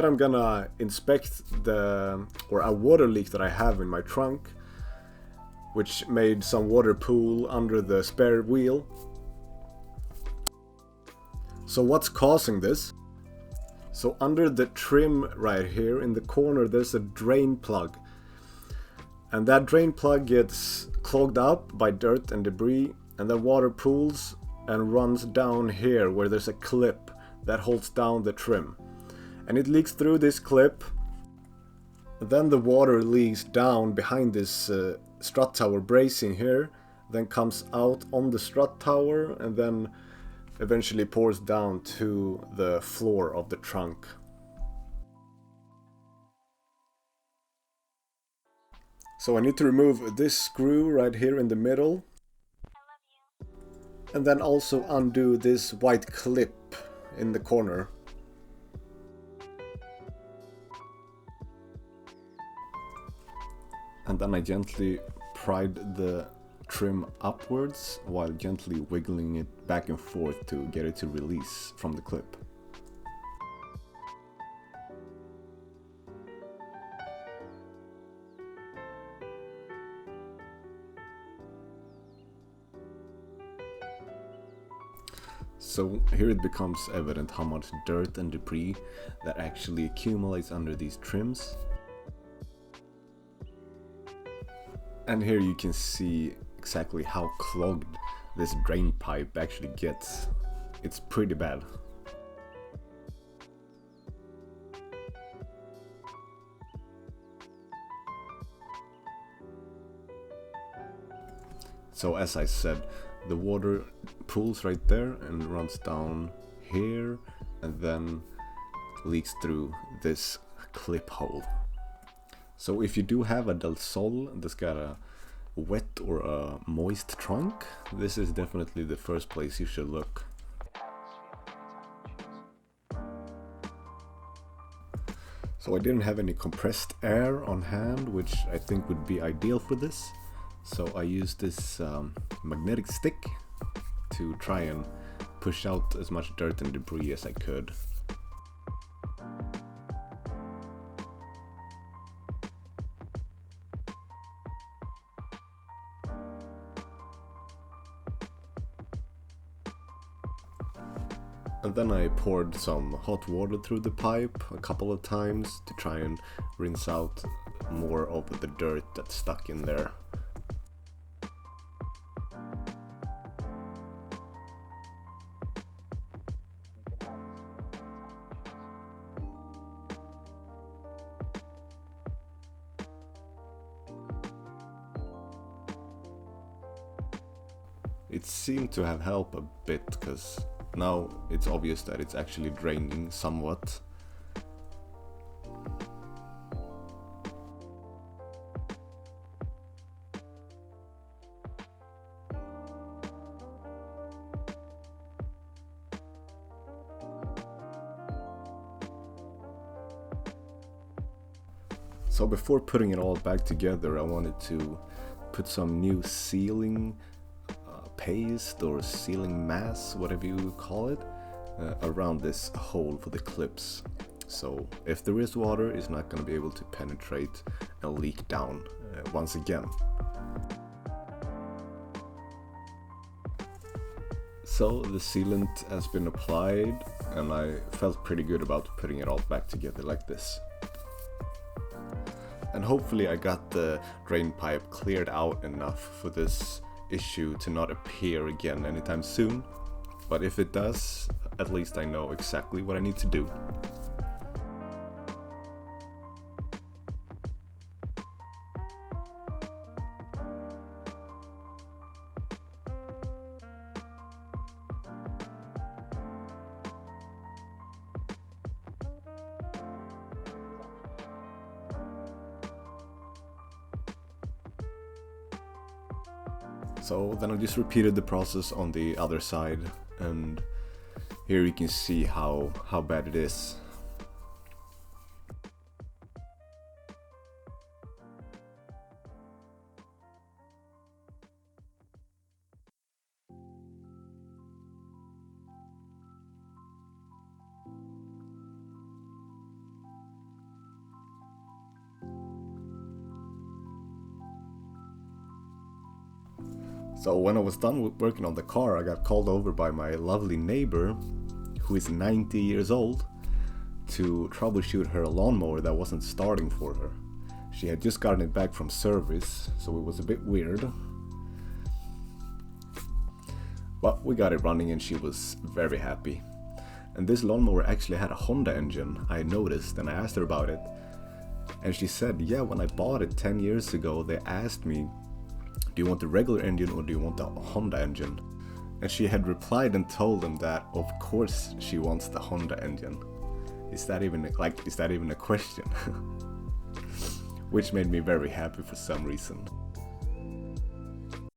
I'm gonna inspect a water leak that I have in my trunk, which made some water pool under the spare wheel. So what's causing this? So under the trim right here in the corner there's a drain plug. And that drain plug gets clogged up by dirt and debris, and the water pools and runs down here where there's a clip that holds down the trim. And it leaks through this clip. Then the water leaks down behind this strut tower bracing here, then comes out on the strut tower and then eventually pours down to the floor of the trunk. So I need to remove this screw right here in the middle. And then also undo this white clip in the corner. And then I gently pried the trim upwards while gently wiggling it back and forth to get it to release from the clip. So here it becomes evident how much dirt and debris that actually accumulates under these trims. And here you can see exactly how clogged this drain pipe actually gets. It's pretty bad. So as I said, the water pools right there and runs down here and then leaks through this clip hole. So if you do have a Del Sol that's got a wet or a moist trunk, this is definitely the first place you should look. So I didn't have any compressed air on hand, which I think would be ideal for this. So I used this magnetic stick to try and push out as much dirt and debris as I could. And then I poured some hot water through the pipe a couple of times to try and rinse out more of the dirt that's stuck in there. It seemed to have helped a bit, because now it's obvious that it's actually draining somewhat. So before putting it all back together, I wanted to put some new sealing paste or sealing mass, whatever you call it, around this hole for the clips. So if there is water, it's not going to be able to penetrate and leak down once again. So the sealant has been applied and I felt pretty good about putting it all back together like this. And hopefully I got the drain pipe cleared out enough for this issue to not appear again anytime soon. But if it does, at least I know exactly what I need to do. So then I just repeated the process on the other side, and here you can see how bad it is. So when I was done with working on the car, I got called over by my lovely neighbor, who is 90 years old, to troubleshoot her lawnmower that wasn't starting for her. She had just gotten it back from service, so it was a bit weird. But we got it running and she was very happy. And this lawnmower actually had a Honda engine, I noticed, and I asked her about it. And she said, yeah, when I bought it 10 years ago, they asked me, do you want the regular engine or do you want the Honda engine? And she had replied and told them that, of course, she wants the Honda engine. Is that even a question? Which made me very happy for some reason.